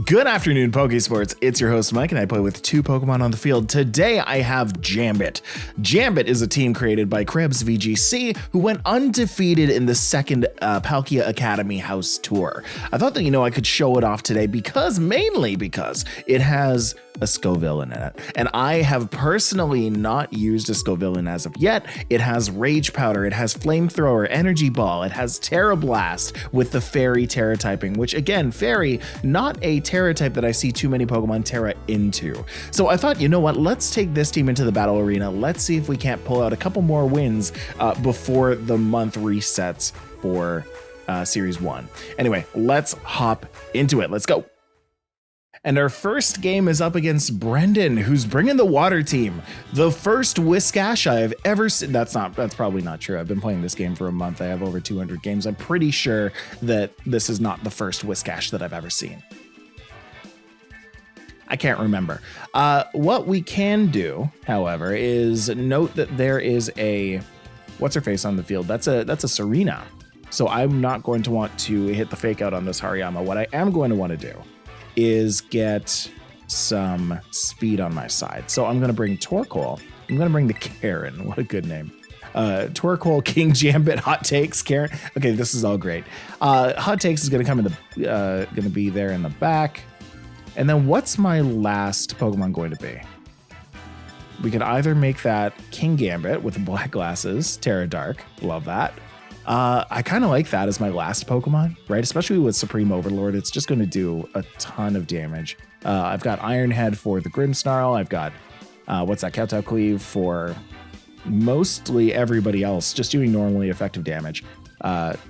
Good afternoon, Pokesports. It's your host, Mike, and I play with two Pokemon on the field. Today, I have Jambit. Jambit is a team created by Krebs VGC, who went undefeated in the second Palkia Academy House Tour. I thought that, I could show it off today mainly because it has a SCOVILLAIN in it. And I have personally not used a SCOVILLAIN as of yet. It has Rage Powder, it has Flamethrower, Energy Ball, it has Tera Blast with the Fairy Tera typing, which again, Fairy, not a Tera type that I see too many Pokemon Tera into. So I thought, let's take this team into the battle arena. Let's see if we can't pull out a couple more wins before the month resets for Series 1. Anyway, let's hop into it. Let's go. And our first game is up against Brendan, who's bringing the water team. The first Whiscash I have ever seen. That's probably not true. I've been playing this game for a month. I have over 200 games. I'm pretty sure that this is not the first Whiscash that I've ever seen. I can't remember. What we can do, however, is note that there is a what's her face on the field. That's a Serena. So I'm not going to want to hit the fake out on this Hariyama. What I am going to want to do is get some speed on my side. So I'm going to bring Torkoal. I'm going to bring the Karen. What a good name. Torkoal, King Jambit, Hot Takes, Karen. Okay, this is all great. Hot Takes is going to come in the, going to be there in the back. And then what's my last Pokemon going to be? We could either make that King Gambit with the black glasses, Tera Dark. Love that. I kind of like that as my last Pokemon, right? Especially with Supreme Overlord, it's just going to do a ton of damage. I've got Iron Head for the Grimmsnarl. I've got, Kowtow Cleave for mostly everybody else, just doing normally effective damage.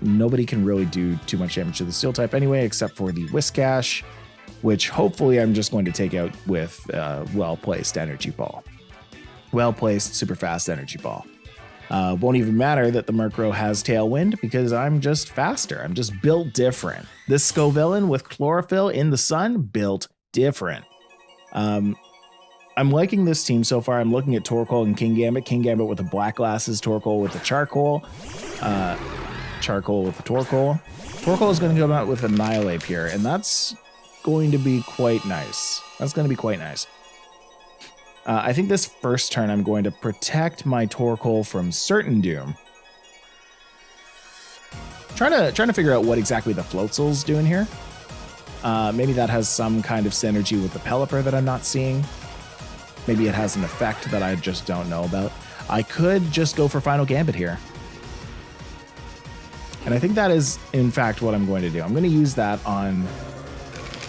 Nobody can really do too much damage to the Steel type anyway, except for the Whiscash, which hopefully I'm just going to take out with well-placed Energy Ball. Well-placed, super fast Energy Ball. Won't even matter that the Murkrow has Tailwind because I'm just faster. I'm just built different. This SCOVILLAIN with Chlorophyll in the sun, built different. I'm liking this team so far. I'm looking at Torkoal and King Gambit. King Gambit with the black glasses, Torkoal with the Charcoal. Charcoal with the Torkoal. Torkoal is going to go out with Annihilate here, and that's going to be quite nice. That's going to be quite nice. I think this first turn I'm going to protect my Torkoal from certain doom. Trying to figure out what exactly the Floatzel's doing here. Maybe that has some kind of synergy with the Pelipper that I'm not seeing. Maybe it has an effect that I just don't know about. I could just go for Final Gambit here. And I think that is, in fact, what I'm going to do. I'm going to use that on...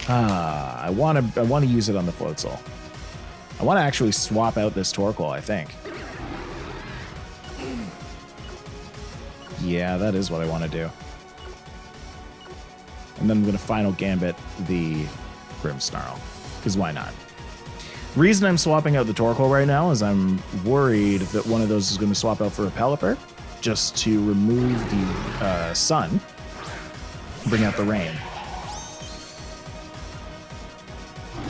I want to use it on the Floatzel. I want to actually swap out this Torkoal, I think. Yeah, that is what I want to do. And then I'm going to Final Gambit the Grimmsnarl, because why not? Reason I'm swapping out the Torkoal right now is I'm worried that one of those is going to swap out for a Pelipper, just to remove the sun, bring out the rain.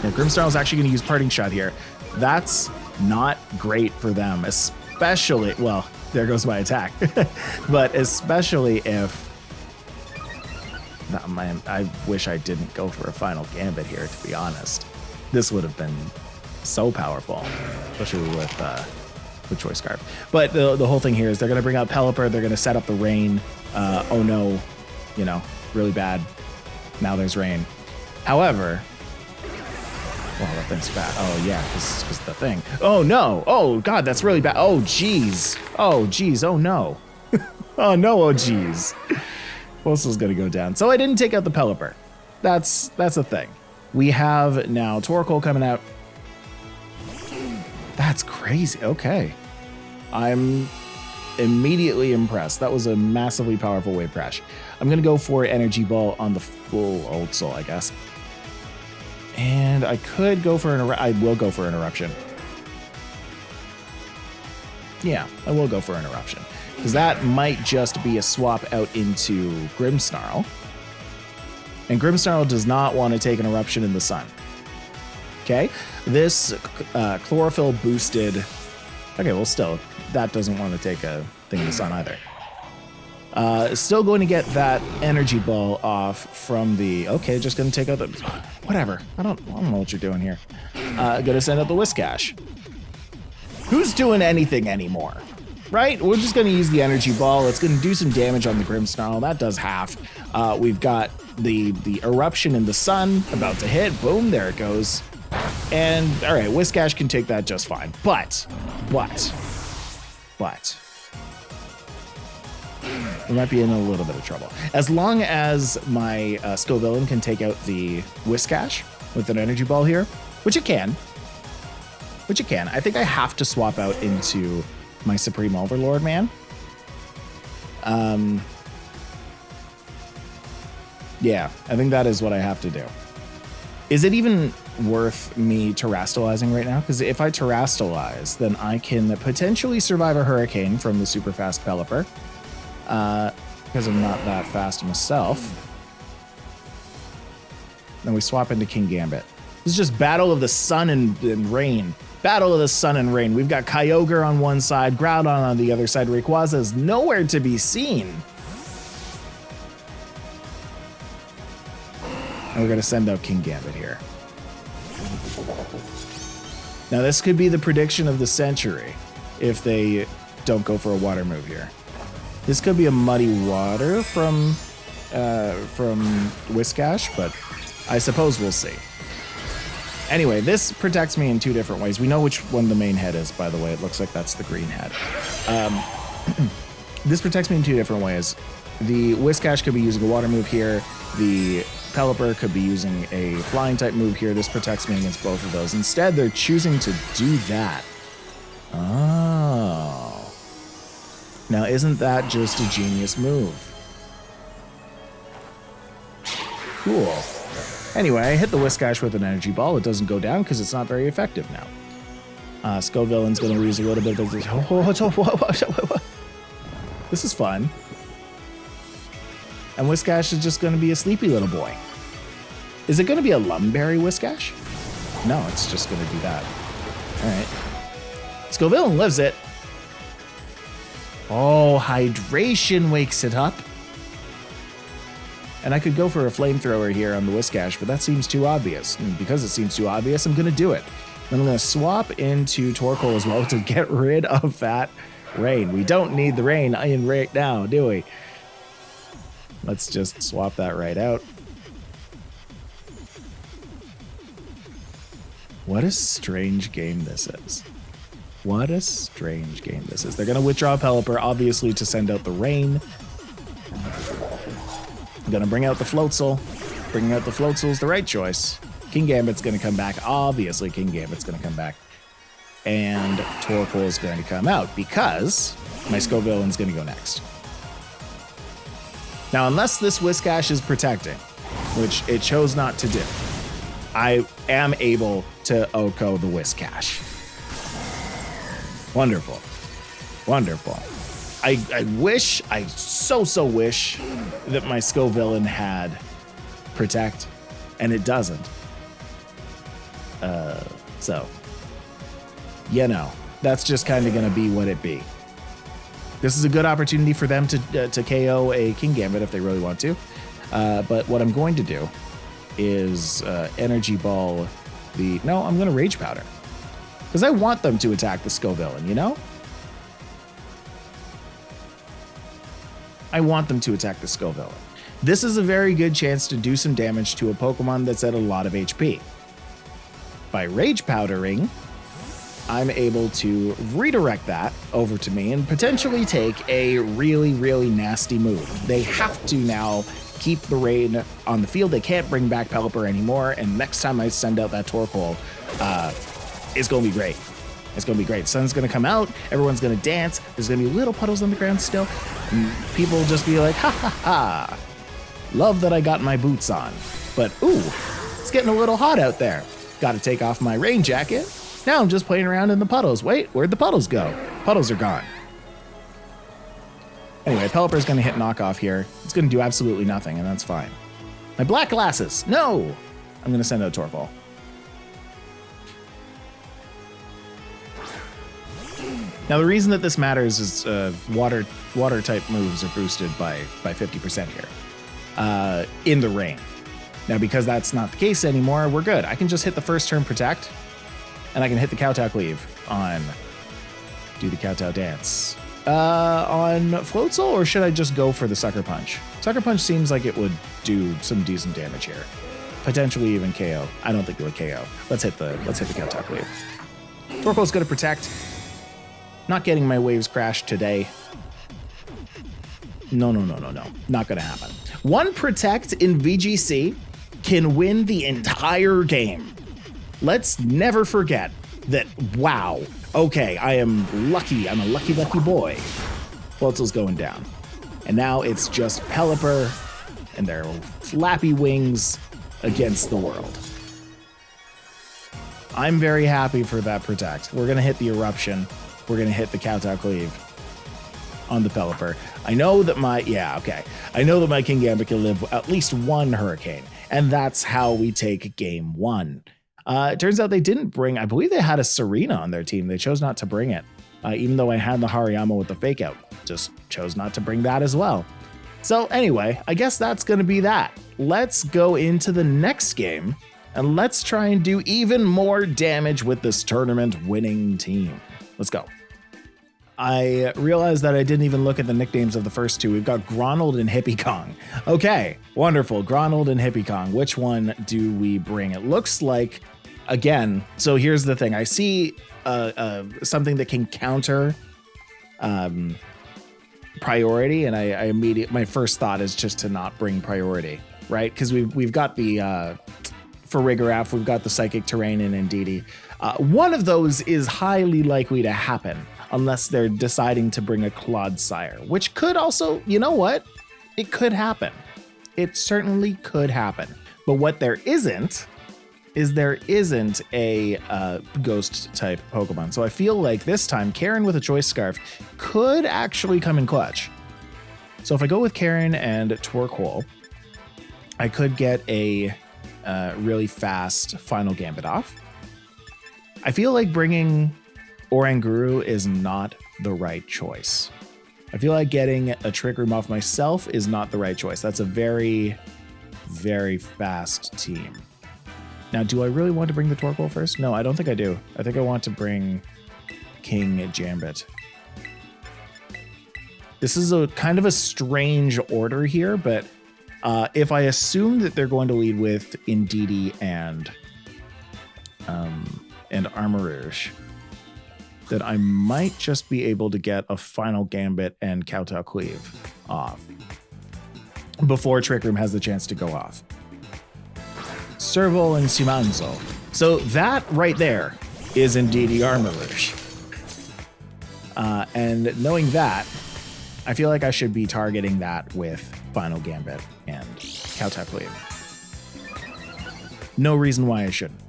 Yeah, Grimmsnarl is actually going to use Parting Shot here. That's not great for them, especially, well, there goes my attack, but especially if, I wish I didn't go for a Final Gambit here, to be honest. This would have been so powerful, especially with Choice Scarf. But the whole thing here is they're going to bring out Pelipper, they're going to set up the rain. Oh no, really bad. Now there's rain. However, well, that thing's bad. Oh, yeah, because the thing. Oh, no. Oh, God, that's really bad. Oh, jeez. Oh, jeez. Oh, no. Oh, no. Oh, jeez. Floatzel's going to go down. So I didn't take out the Pelipper. That's a thing. We have now Torkoal coming out. That's crazy. Okay. I'm immediately impressed. That was a massively powerful Wave Crash. I'm going to go for Energy Ball on the full Floatzel, I guess. And I could go for I will go for an Eruption. Yeah, I will go for an Eruption. Because that might just be a swap out into Grimmsnarl. And Grimmsnarl does not want to take an Eruption in the sun. Okay, this Chlorophyll boosted... Okay, well still, that doesn't want to take a thing in the sun either. Still going to get that energy ball off from the... Okay, just going to take out the... Whatever. I don't know what you're doing here. Going to send out the Whiscash. Who's doing anything anymore? Right? We're just going to use the energy ball. It's going to do some damage on the Grimmsnarl. That does half. We've got the eruption in the sun about to hit. Boom, there it goes. And, all right, Whiscash can take that just fine. But, we might be in a little bit of trouble. As long as my SCOVILLAIN can take out the Whiscash with an energy ball here, which it can. I think I have to swap out into my Supreme Overlord, man. Yeah, I think that is what I have to do. Is it even worth me terrastalizing right now? Because if I terrastalize, then I can potentially survive a hurricane from the super fast Pelipper. Because I'm not that fast myself. Then we swap into King Gambit. This is just Battle of the Sun and Rain. Battle of the Sun and Rain. We've got Kyogre on one side, Groudon on the other side. Rayquaza is nowhere to be seen. And we're going to send out King Gambit here. Now this could be the prediction of the century if they don't go for a water move here. This could be a Muddy Water from Whiscash, but I suppose we'll see. Anyway, this protects me in two different ways. We know which one the main head is, by the way. It looks like that's the green head. This protects me in two different ways. The Whiscash could be using a water move here. The Pelipper could be using a flying type move here. This protects me against both of those. Instead, they're choosing to do that. Oh. Now, isn't that just a genius move? Cool. Anyway, I hit the Whiscash with an energy ball. It doesn't go down because it's not very effective now. SCOVILLAIN's going to lose a little bit of this. This is fun. And Whiscash is just going to be a sleepy little boy. Is it going to be a Lumberry Whiscash? No, it's just going to do that. All right. SCOVILLAIN lives it. Oh, hydration wakes it up. And I could go for a flamethrower here on the Whiscash, but that seems too obvious. And because it seems too obvious, I'm going to do it. Then I'm going to swap into Torkoal as well to get rid of that rain. We don't need the rain in right now, do we? Let's just swap that right out. What a strange game this is. What a strange game this is. They're going to withdraw Pelipper, obviously, to send out the rain. I'm going to bring out the Floatzel. Bringing out the Floatzel is the right choice. King Gambit's going to come back. Obviously, King Gambit's going to come back. And Torkoal is going to come out because my SCOVILLAIN's going to go next. Now, unless this Whiscash is protecting, which it chose not to do, I am able to OHKO the Whiscash. Wonderful. Wonderful. I so wish that my SCOVILLAIN had protect, and it doesn't. So, you know, that's just kind of going to be what it be. This is a good opportunity for them to KO a King Gambit if they really want to. But what I'm going to do is Energy Ball the... No, I'm going to Rage Powder. Because I want them to attack the SCOVILLAIN, you know? I want them to attack the SCOVILLAIN. This is a very good chance to do some damage to a Pokemon that's at a lot of HP. By Rage Powdering, I'm able to redirect that over to me and potentially take a really, really nasty move. They have to now keep the rain on the field. They can't bring back Pelipper anymore, and next time I send out that Torkoal, it's going to be great. It's going to be great. Sun's going to come out. Everyone's going to dance. There's going to be little puddles on the ground still. And people will just be like, ha, ha, ha. Love that I got my boots on. But, ooh, it's getting a little hot out there. Got to take off my rain jacket. Now I'm just playing around in the puddles. Wait, where'd the puddles go? Puddles are gone. Anyway, Pelipper's going to hit knockoff here. It's going to do absolutely nothing, and that's fine. My black glasses. No! I'm going to send out Torkoal. Now, the reason that this matters is water type moves are boosted by 50% here in the rain. Now, because that's not the case anymore, we're good. I can just hit the first turn Protect, and I can hit the Kowtow Cleave on do the Kowtow dance. On Floatzel, or should I just go for the Sucker Punch? Sucker Punch seems like it would do some decent damage here. Potentially even KO. I don't think it would KO. Let's hit the Kowtow Cleave. Torkoal's gonna Protect. Not getting my waves crashed today. No. Not gonna happen. One Protect in VGC can win the entire game. Let's never forget that, wow, okay, I am lucky. I'm a lucky boy. Floatzel's going down. And now it's just Pelipper and their flappy wings against the world. I'm very happy for that Protect. We're gonna hit the Eruption. We're gonna hit the Kowtow Cleave on the Pelipper. I know that my Kingambit can live at least one Hurricane, and that's how we take game one. It turns out they didn't bring, I believe they had a Serena on their team. They chose not to bring it. Even though I had the Hariyama with the fake out, just chose not to bring that as well. So anyway, I guess that's going to be that. Let's go into the next game and let's try and do even more damage with this tournament winning team. Let's go. I realized that I didn't even look at the nicknames of the first two. We've got Gronald and Hippie Kong. Okay, wonderful. Gronald and Hippie Kong. Which one do we bring? It looks like, again, so here's the thing. I see something that can counter priority, and I immediately, my first thought is just to not bring priority, right? Because we've got the for Rigoraph, we've got the Psychic Terrain in Indeedee. One of those is highly likely to happen unless they're deciding to bring a Clodsire, which could also, you know what? It could happen. It certainly could happen. But what there isn't is there isn't a ghost type Pokemon. So I feel like this time Karen with a Choice Scarf could actually come in clutch. So if I go with Karen and Torkoal, I could get a really fast Final Gambit off. I feel like bringing Oranguru is not the right choice. I feel like getting a Trick Room off myself is not the right choice. That's a very, very fast team. Now, do I really want to bring the Torkoal first? No, I don't think I do. I think I want to bring King Jambit. This is a kind of a strange order here, but if I assume that they're going to lead with Indeedee and Armarouge, that I might just be able to get a Final Gambit and Kowtow Cleave off before Trick Room has the chance to go off. Serval and Simanzo. So that right there is Indeedee Armarouge. And knowing that, I feel like I should be targeting that with Final Gambit and Kowtow Cleave. No reason why I shouldn't.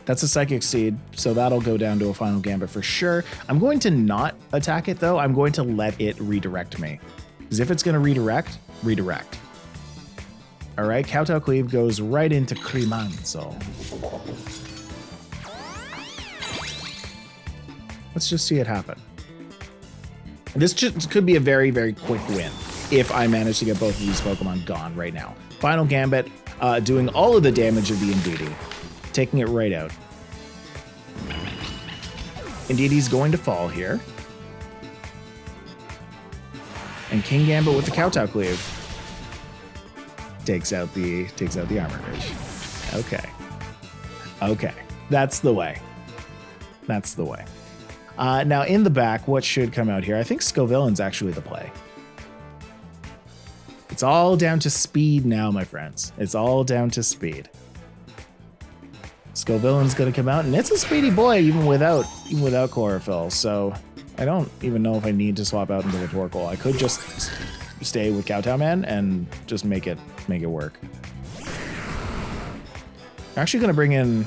That's a Psychic Seed, so that'll go down to a Final Gambit for sure. I'm going to not attack it, though. I'm going to let it redirect me. Because if it's going to redirect. All right, Kowtow Cleave goes right into Climanzo. Let's just see it happen. This just could be a very, very quick win if I manage to get both of these Pokemon gone right now. Final Gambit doing all of the damage of the Indeedee, taking it right out. Indeedee's going to fall here. And King Gambit with the Kowtow Cleave takes out the Armarouge. Okay. That's the way. Now in the back, what should come out here? I think SCOVILLAIN's actually the play. It's all down to speed now, my friends. It's all down to speed. SCOVILLAIN's gonna come out, and it's a speedy boy even without Chlorophyll. So I don't even know if I need to swap out into the Torkoal. I could just stay with Kowtow Man and just make it work. I'm actually gonna bring in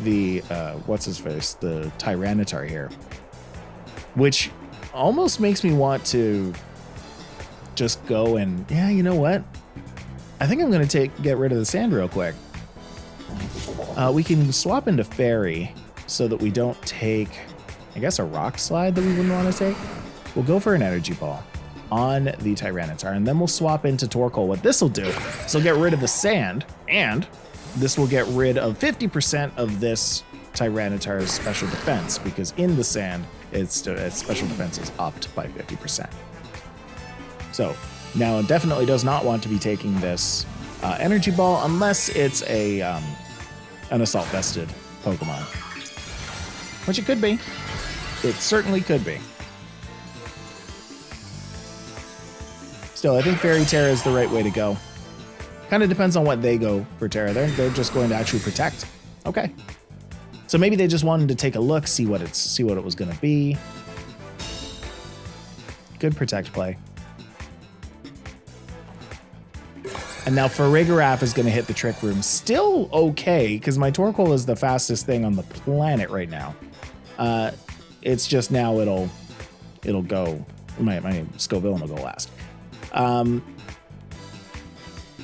the what's his face, the Tyranitar here, which almost makes me want to just go and, yeah, you know what? I think I'm gonna get rid of the sand real quick. We can swap into Fairy so that we don't take I guess a rock slide that we wouldn't want to take. We'll go for an energy ball on the Tyranitar, and then we'll swap into Torkoal. What this will do is it'll get rid of the sand, and this will get rid of 50% of this Tyranitar's special defense, because in the sand, its special defense is upped by 50%. So now it definitely does not want to be taking this energy ball unless it's an assault vested Pokemon, which it could be. It certainly could be. Still, I think Fairy Tera is the right way to go. Kind of depends on what they go for Tera. They're just going to actually protect. Okay. So maybe they just wanted to take a look, see what it was going to be. Good protect play. And now Farigiraf is going to hit the Trick Room. Still okay, because my Torkoal is the fastest thing on the planet right now. It's just now it'll go. My SCOVILLAIN will go last.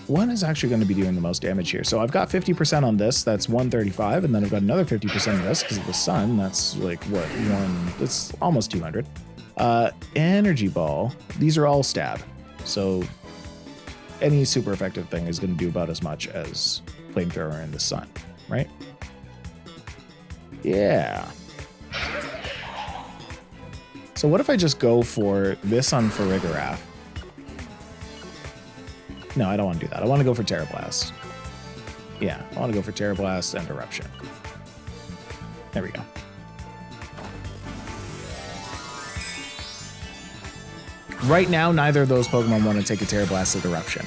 What is actually going to be doing the most damage here? So I've got 50% on this. That's 135, and then I've got another 50% of this because of the sun. That's like what That's almost 200. Energy ball. These are all stab. So any super effective thing is going to do about as much as flamethrower in the sun, right? Yeah. So what if I just go for this on Farigiraf? No, I don't want to do that. I want to go for Tera Blast. Yeah, I want to go for Tera Blast and Eruption. There we go. Right now, neither of those Pokemon want to take a Tera Blast at Eruption.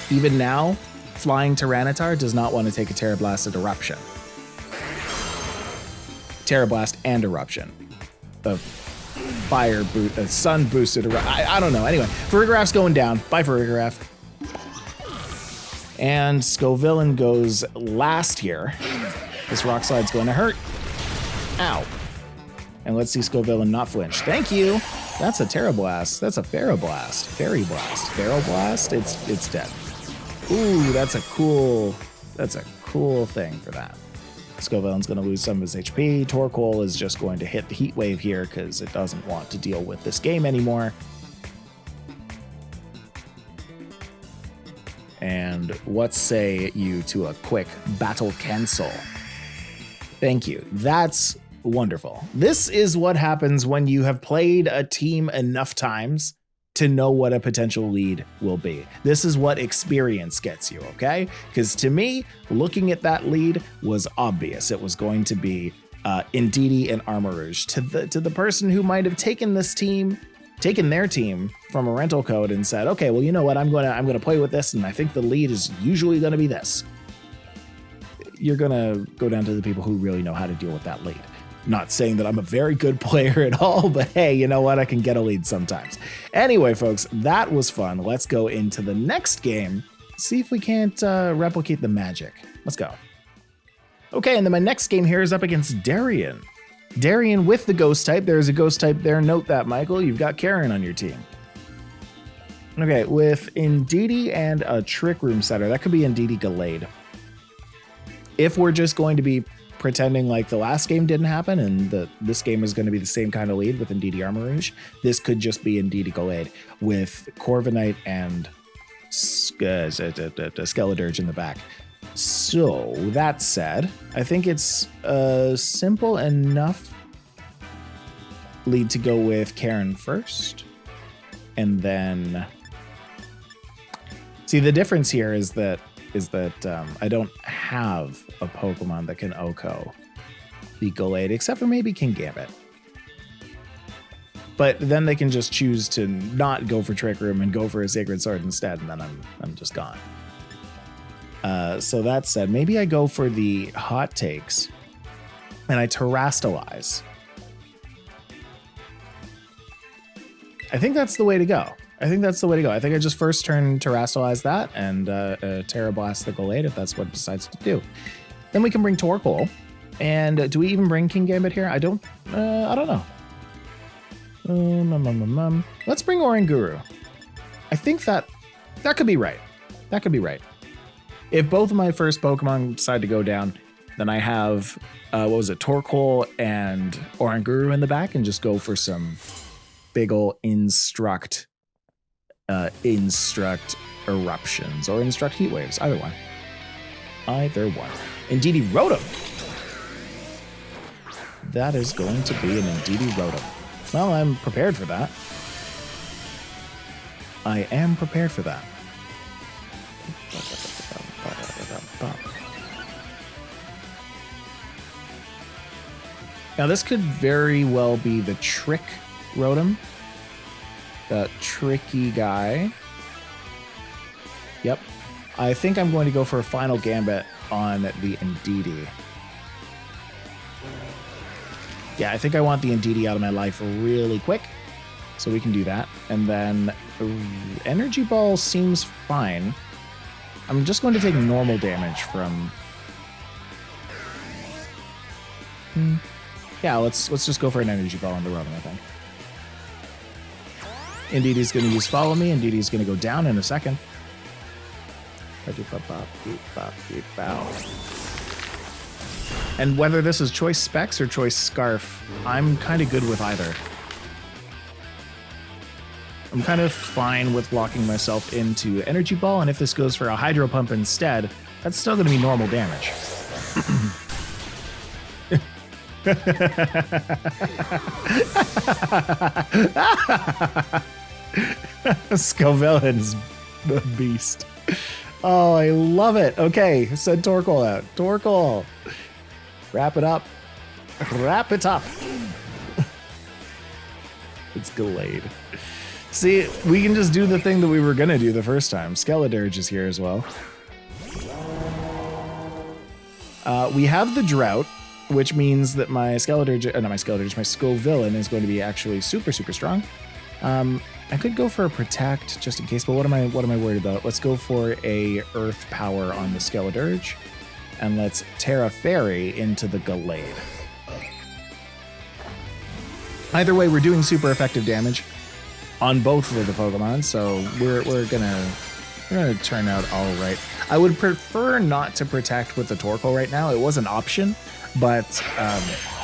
Even now, Flying Tyranitar does not want to take a Tera Blast at Eruption. Tera Blast and Eruption. The fire boot, sun boosted. I don't know. Anyway, Farigiraf's going down. Bye, Farigiraf. And SCOVILLAIN goes last here. This rock slide's going to hurt. Ow. And let's see SCOVILLAIN not flinch. Thank you. That's a Tera Blast. That's a Fairy Blast. Fairy Blast. Feral Blast. It's dead. Ooh, that's a cool thing for that. SCOVILLAIN's going to lose some of his HP. Torkoal is just going to hit the Heat Wave here because it doesn't want to deal with this game anymore. And what say you to a quick battle cancel? Thank you. That's wonderful. This is what happens when you have played a team enough times to know what a potential lead will be. This is what experience gets you, okay? Because to me, looking at that lead was obvious. It was going to be Indeedee and Armarouge. To the person who might have taken their team from a rental code and said, okay, well, you know what? I'm gonna play with this, and I think the lead is usually gonna be this. You're gonna go down to the people who really know how to deal with that lead. Not saying that I'm a very good player at all, but hey, you know what? I can get a lead sometimes. Anyway, folks, that was fun. Let's go into the next game. See if we can't replicate the magic. Let's go. Okay, and then my next game here is up against Darien. Darien with the ghost type. There's a ghost type there. Note that, Michael. You've got Karen on your team. Okay, with Indeedee and a Trick Room setter. That could be Indeedee Gallade. If we're just going to be pretending like the last game didn't happen and this game is going to be the same kind of lead with Indeedee Armarouge, this could just be Indeedee Gallade with Corviknight and Skeledirge in the back. So that said, I think it's a simple enough lead to go with Karen first. And then see, the difference here is that I don't have a Pokemon that can OHKO the Gallade, except for maybe Kingambit. But then they can just choose to not go for Trick Room and go for a Sacred Sword instead, and then I'm just gone. So that said, maybe I go for the hot takes and I Terrastalize. I think that's the way to go. I think I just first turn Terrastalize that and Tera Blast the Gallade if that's what it decides to do. Then we can bring Torkoal. And do we even bring Kingambit here? I don't know. Let's bring Oranguru. I think that could be right. That could be right. If both of my first Pokemon decide to go down, Then I have, what was it, Torkoal and Oranguru in the back, and just go for some big ol' Instruct Eruptions or Instruct Heat Waves. Either one. Either one. Indeedee Rotom. That is going to be an Indeedee Rotom. Well, I'm prepared for that. I am prepared for that. Now, this could very well be the Trick Rotom. The tricky guy. Yep. I think I'm going to go for a final Gambit on the Indeedee. Yeah, I think I want the Indeedee out of my life really quick. So we can do that. And then Energy Ball seems fine. I'm just going to take normal damage from... Yeah, let's just go for an Energy Ball on the Rotom, I think. Indeedee's going to use Follow Me. Indeedee's going to go down in a second. And whether this is Choice Specs or Choice Scarf, I'm kind of good with either. I'm kind of fine with locking myself into Energy Ball, and if this goes for a Hydro Pump instead, that's still going to be normal damage. SCOVILLAIN's the beast. Oh, I love it. Okay, send Torkoal out. Torkoal. Wrap it up. Wrap it up. It's delayed. See, we can just do the thing that we were going to do the first time. Skeledirge is here as well. We have the Drought, which means that my Skeledirge, not my Skeledirge, my SCOVILLAIN is going to be actually super, super strong. I could go for a Protect just in case, but what am I worried about? Let's go for a Earth Power on the Skeledirge, and let's Tera Fairy into the Gallade. Either way, we're doing super effective damage on both of the Pokemon, so we're gonna turn out all right. I would prefer not to Protect with the Torkoal right now. It was an option, but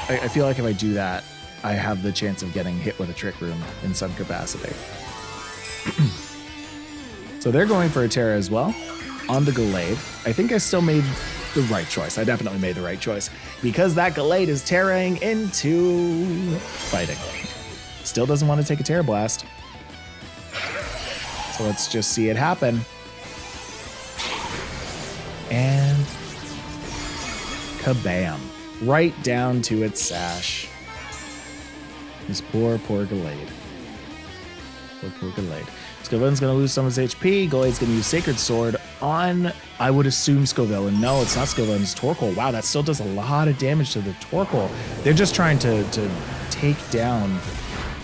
I feel like if I do that, I have the chance of getting hit with a Trick Room in some capacity. So they're going for a Tera as well on the Gallade. I think I still made the right choice. I definitely made the right choice because that Gallade is Terraing into fighting. Still doesn't want to take a Tera Blast. So let's just see it happen. And kabam. Right down to its sash. This poor Gallade. Poor Gallade. SCOVILLAIN's going to lose some of its HP. Gallade's going to use Sacred Sword on, I would assume, SCOVILLAIN. No, it's not SCOVILLAIN, it's Torkoal. Wow, that still does a lot of damage to the Torkoal. They're just trying to take down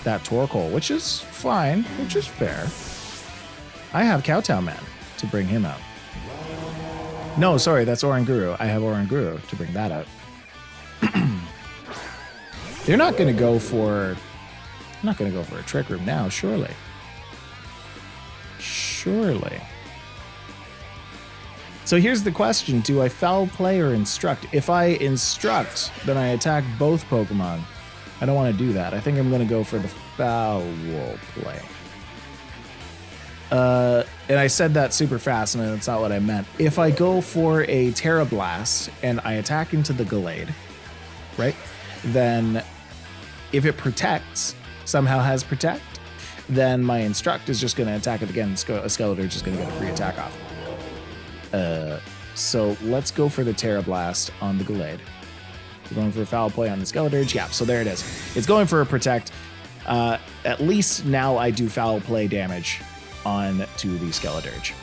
that Torkoal, which is fine, which is fair. I have Kowtow Man to bring him out. No, sorry, that's Oranguru. I have Oranguru to bring that out. They're not going to go for... I'm not going to go for a Trick Room now, surely. Surely. So here's the question. Do I Foul Play or Instruct? If I Instruct, then I attack both Pokemon. I don't want to do that. I think I'm going to go for the Foul Play. And I said that super fast, and that's not what I meant. If I go for a Tera Blast and I attack into the Gallade, right? Then if it protects, somehow has Protect, then my Instruct is just going to attack it again. A Skeledirge is going to get a free attack off. So let's go for the Tera Blast on the Gallade. We're going for a Foul Play on the Skeledirge. Yeah, so there it is. It's going for a Protect. At least now I do Foul Play damage on to the Skeledirge.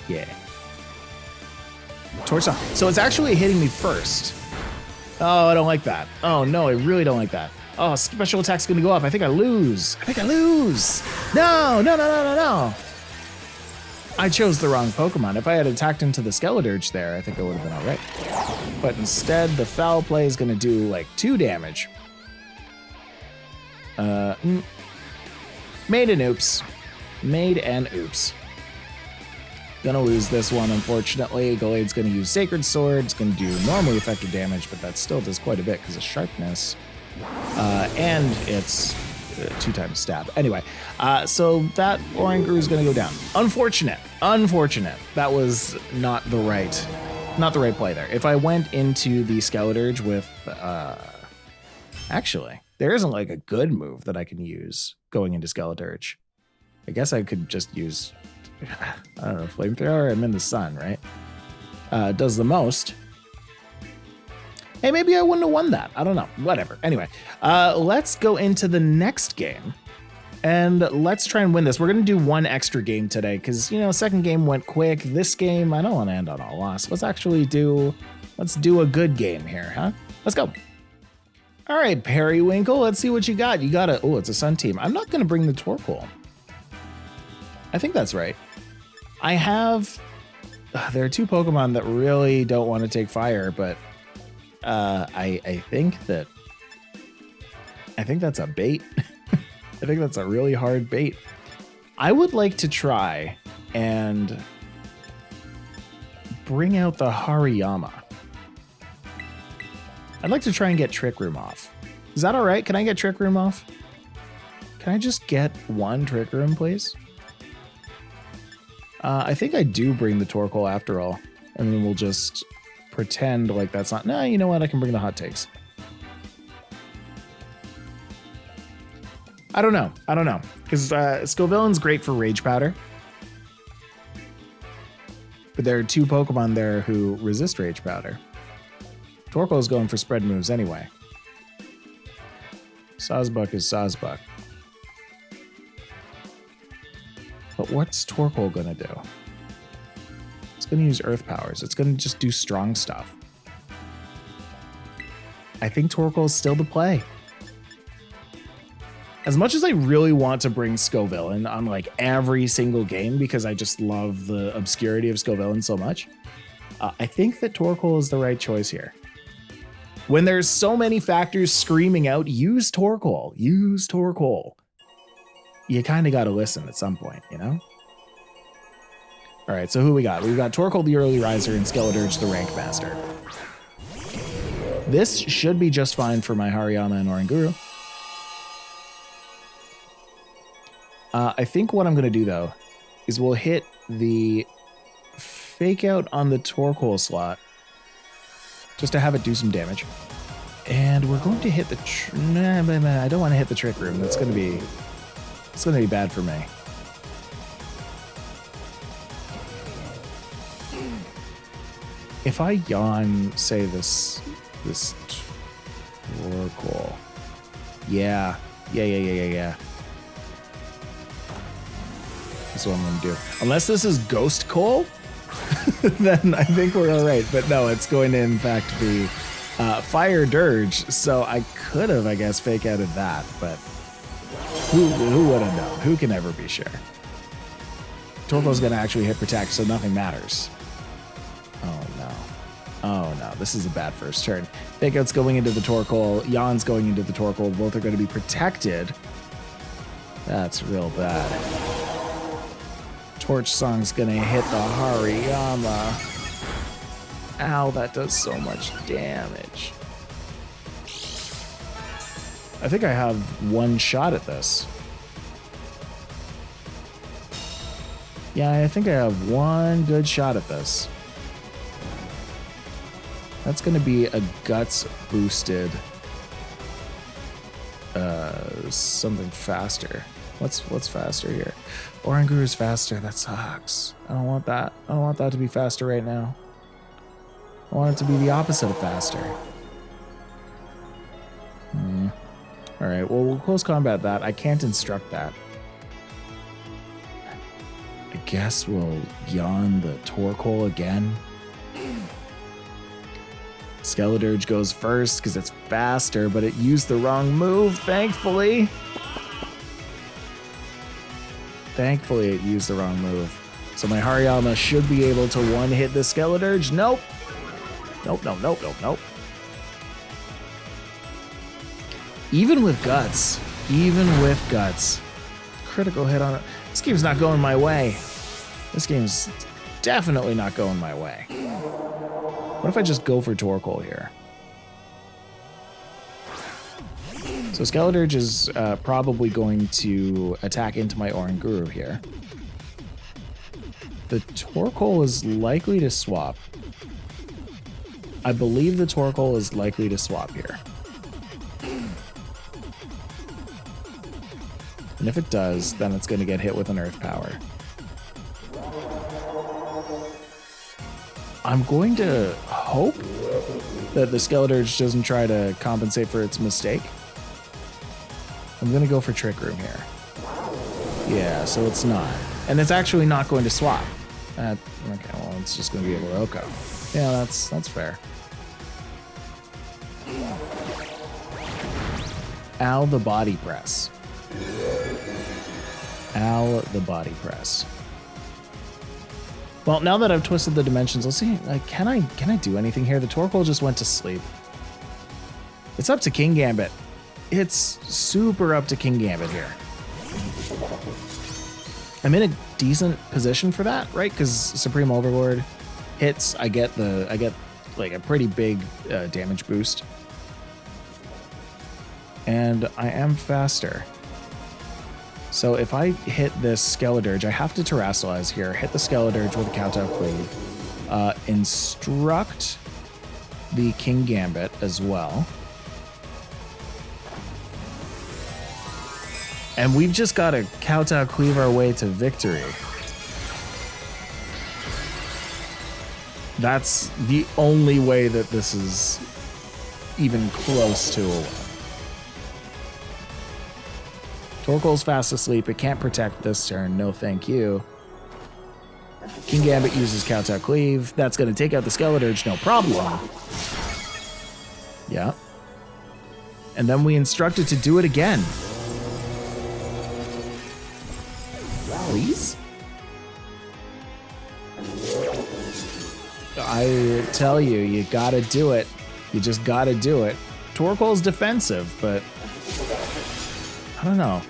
Yeah. Torch off. So it's actually hitting me first. Oh, I don't like that. Oh, no, I really don't like that. Oh, special attack's going to go up. I think I lose. No. I chose the wrong Pokemon. If I had attacked into the Skeledirge there, I think I would have been all right. But instead, the Foul Play is going to do like 2 damage. Made an oops. Gonna lose this one, unfortunately. Gallade's gonna use Sacred Sword. It's gonna do normally effective damage, but that still does quite a bit because of sharpness. And it's 2 times stab. Anyway, so that Oranguru is gonna go down. Unfortunate. That was not the right play there. If I went into the Skeleturge with, actually, there isn't like a good move that I can use going into Skeleturge. I guess I could just use, I don't know, Flamethrower. I'm in the sun, right? Does the most. Hey, maybe I wouldn't have won that. I don't know. Whatever. Anyway, let's go into the next game. And let's try and win this. We're going to do one extra game today because, you know, second game went quick. This game, I don't want to end on a loss. Let's do a good game here, huh? Let's go. All right, Periwinkle, let's see what you got. You got it's a Sun team. I'm not going to bring the Torkoal. I think that's right. I have, there are 2 Pokemon that really don't want to take fire, but I think that's a bait. I think that's a really hard bait. I would like to try and bring out the Hariyama. I'd like to try and get Trick Room off. Is that all right? Can I get Trick Room off? Can I just get 1 Trick Room, please? I think I do bring the Torkoal after all, and then we'll just pretend like that's not. No, you know what? I can bring the Hot Takes. I don't know, because Scovillain's great for Rage Powder, but there are 2 Pokemon there who resist Rage Powder. Torkoal's going for spread moves anyway. Sawsbuck is Sawsbuck. But what's Torkoal gonna do? It's gonna use Earth Powers. It's gonna just do strong stuff. I think Torkoal's still the play. As much as I really want to bring Scovillain on like every single game because I just love the obscurity of Scovillain so much, I think that Torkoal is the right choice here. When there's so many factors screaming out, use Torkoal, use Torkoal. You kind of got to listen at some point, you know? All right, so who we got? We've got Torkoal, the Early Riser, and Skeleturge, the Rank Master. This should be just fine for my Hariyama and Oranguru. I think what I'm going to do, though, is we'll hit the Fake Out on the Torkoal slot just to have it do some damage. And we're going to hit the... I don't want to hit the Trick Room. That's going to be... It's going to be bad for me. If I yawn, say this Torkoal. Yeah. That's what I'm going to do. Unless this is Ghost Coal, then I think we're all right. But no, it's going to, in fact, be Fire Dirge. So I could have, I guess, fake outed that. But who would have known? Who can ever be sure? Torkoal's going to actually hit Protect, so nothing matters. Oh no, this is a bad first turn. Fake Out's going into the Torkoal. Yawn's going into the Torkoal. Both are going to be protected. That's real bad. Torch Song's gonna hit the Hariyama. Ow, that does so much damage. I think I have 1 shot at this. Yeah, I think I have 1 good shot at this. That's gonna be a Guts boosted something faster. What's faster here? Oranguru is faster. That sucks. I don't want that. I don't want that to be faster right now. I want it to be the opposite of faster. All right. Well, we'll close combat that. I can't instruct that. I guess we'll yawn the Torkoal again. Skeleturge goes first because it's faster, but it used the wrong move, thankfully. Thankfully, it used the wrong move. So my Hariyama should be able to one-hit the Skeleturge. Nope. Nope. Even with Guts. Critical hit on it. This game's not going my way. This game's definitely not going my way. What if I just go for Torkoal here? So Skeledirge is probably going to attack into my Oranguru here. The Torkoal is likely to swap. I believe the Torkoal is likely to swap here. And if it does, then it's going to get hit with an Earth Power. I'm going to hope that the Skeledirge doesn't try to compensate for its mistake. I'm going to go for Trick Room here. Yeah, so it's not. And it's actually not going to swap. Okay, well, it's just going to be a Roko. Yeah, that's fair. Ow, the body press. Ow, the body press. Well, now that I've twisted the dimensions, let's see. Like, can I do anything here? The Torkoal just went to sleep. It's up to King Gambit. It's super up to King Gambit here. I'm in a decent position for that, right? Because Supreme Overlord hits, I get like a pretty big damage boost. And I am faster. So if I hit this Skeledirge, I have to Terrasilize here, hit the Skeledirge with a Kowtow Cleave, instruct the King Gambit as well. And we've just got to Kowtow Cleave our way to victory. That's the only way that this is even close to a win. Torkoal's fast asleep. It can't protect this turn. No thank you. King Gambit uses Kowtow Cleave. That's going to take out the Skeledirge. No problem. Yeah. And then we instruct it to do it again. Please? I tell you, you gotta do it. You just gotta do it. Torkoal's defensive, but I don't know.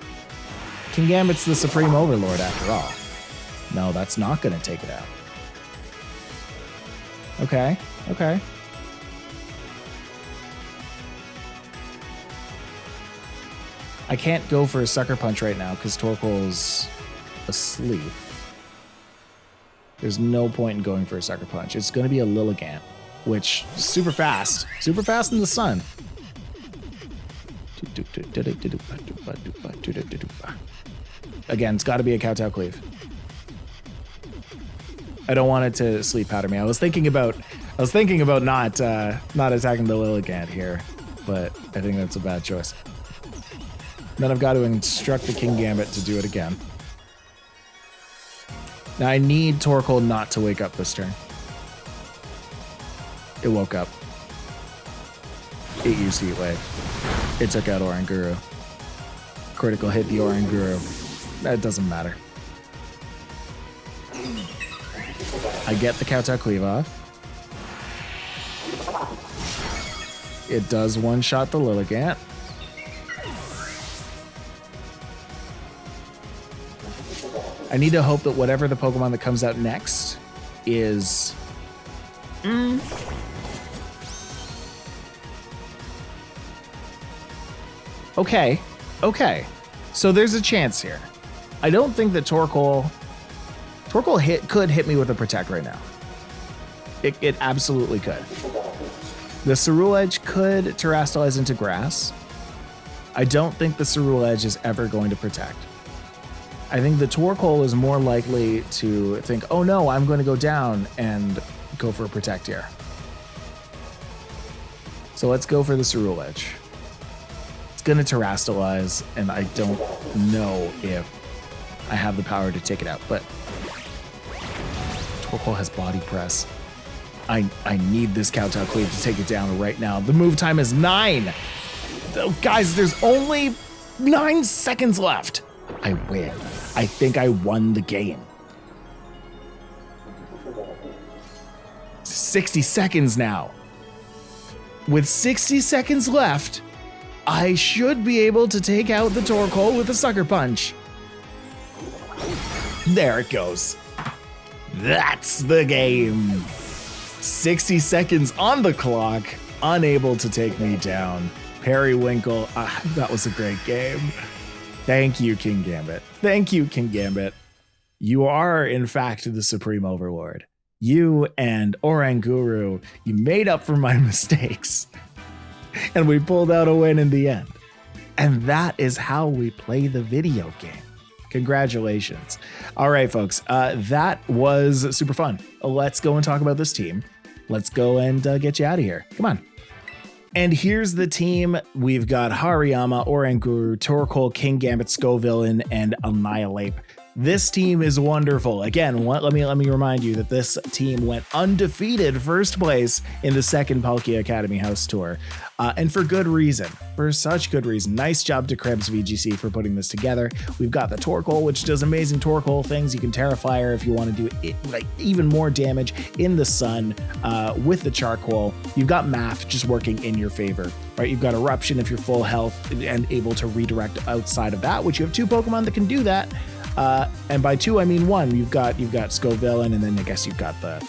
King Gambit's the Supreme Overlord after all. No, that's not gonna take it out. Okay, okay. I can't go for a Sucker Punch right now because Torkoal's asleep. There's no point in going for a Sucker Punch. It's going to be a Lilligant, which is super fast in the sun. Again, it's got to be a Kowtow Cleave. I don't want it to sleep powder me. I was thinking about not attacking the Lilligant here, but I think that's a bad choice. Then I've got to instruct the King Gambit to do it again. Now I need Torkoal not to wake up this turn. It woke up. It used Heat Wave. It took out Oranguru. Critical hit the Oranguru. That doesn't matter. I get the Kowtow Cleave off. It does one-shot the Lilligant. I need to hope that whatever the Pokemon that comes out next is... Okay. Okay. So there's a chance here. I don't think that Torkoal could hit me with a Protect right now. It absolutely could. The Ceruledge could Terrasilize into Grass. I don't think the Ceruledge is ever going to Protect. I think the Torkoal is more likely to think, oh no, I'm going to go down and go for a Protect here. So let's go for the Ceruledge. It's going to Terrasilize, and I don't know if I have the power to take it out, but Torkoal has Body Press. I need this Kowtow Cleave to take it down right now. The move time is 9. Oh, guys, there's only 9 seconds left. I win. I think I won the game. 60 seconds now. With 60 seconds left, I should be able to take out the Torkoal with a Sucker Punch. There it goes. That's the game. 60 seconds on the clock, unable to take me down. Periwinkle, that was a great game. Thank you, King Gambit. Thank you, King Gambit. You are, in fact, the Supreme Overlord. You and Oranguru, you made up for my mistakes. And we pulled out a win in the end. And that is how we play the video game. Congratulations. All right, folks, that was super fun. Let's go and talk about this team. Let's go and get you out of here. Come on. And here's the team. We've got Hariyama, Oranguru, Torkoal, King Gambit, SCOVILLAIN, and Annihilate. This team is wonderful. Again, let me remind you that this team went undefeated first place in the second Palkia Academy House Tour. And for good reason, for such good reason. Nice job to Krebs VGC for putting this together. We've got the Torkoal, which does amazing Torkoal things. You can Tera Fire if you want to do it, like even more damage in the sun with the Charcoal. You've got Math just working in your favor, right? You've got Eruption if you're full health and able to redirect outside of that, which you have 2 Pokemon that can do that. And by 2, I mean 1. You've got SCOVILLAIN, and then I guess you've got the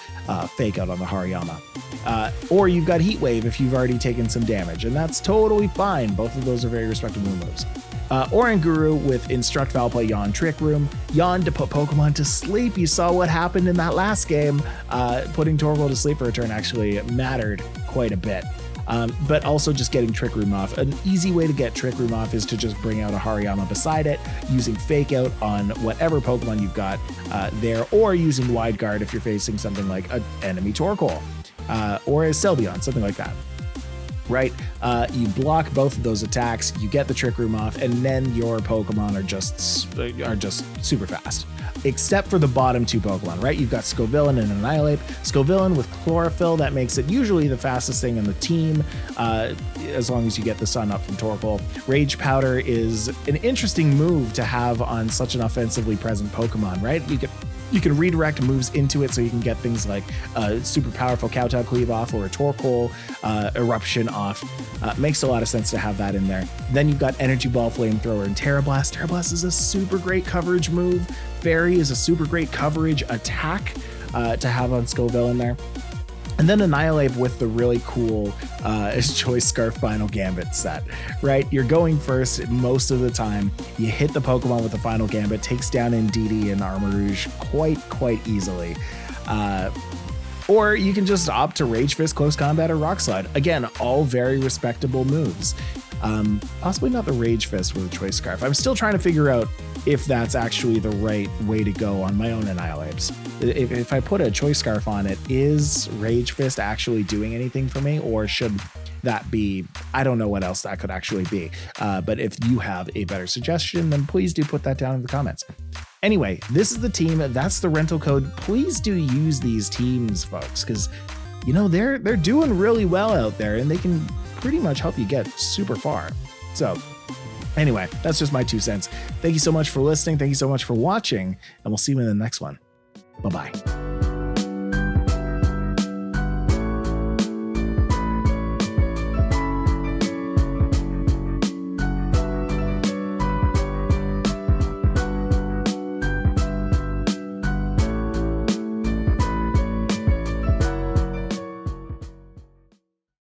Fake Out on the Hariyama. Or you've got Heat Wave if you've already taken some damage, and that's totally fine. Both of those are very respectable moves. Oranguru with Instruct, Foul Play, Yawn, Trick Room. Yawn to put Pokemon to sleep. You saw what happened in that last game. Putting Torkoal to sleep for a turn actually mattered quite a bit. But also just getting Trick Room off. An easy way to get Trick Room off is to just bring out a Hariyama beside it, using Fake Out on whatever Pokemon you've got there, or using Wide Guard if you're facing something like an enemy Torkoal or a Sylveon, something like that. Right? You block both of those attacks, you get the Trick Room off, and then your Pokemon are just super fast. Except for the bottom 2 Pokemon, right? You've got SCOVILLAIN and Annihilate. SCOVILLAIN with Chlorophyll, that makes it usually the fastest thing in the team, as long as you get the sun up from Torkoal. Rage Powder is an interesting move to have on such an offensively present Pokemon, right? You can redirect moves into it so you can get things like a super powerful Kowtow Cleave off or a Torkoal Eruption off. Makes a lot of sense to have that in there. Then you've got Energy Ball, Flamethrower, and Tera Blast. Tera Blast is a super great coverage move. Fairy is a super great coverage attack to have on SCOVILLAIN there. And then Annihilate with the really cool Choice Scarf Final Gambit set, right? You're going first most of the time. You hit the Pokemon with the Final Gambit, takes down Indeedee and Armarouge quite easily. Or you can just opt to Rage Fist, Close Combat, or Rock Slide. Again, all very respectable moves. Possibly not the Rage Fist with a Choice Scarf. I'm still trying to figure out if that's actually the right way to go on my own Annihilates. If I put a Choice Scarf on it, is Rage Fist actually doing anything for me, or should that be, I don't know what else that could actually be. But if you have a better suggestion, then please do put that down in the comments. Anyway, this is the team. That's the rental code. Please do use these teams, folks, because you know they're doing really well out there, and they can pretty much help you get super far. So anyway, that's just my 2 cents. Thank you so much for listening. Thank you so much for watching, and we'll see you in the next one. Bye-bye.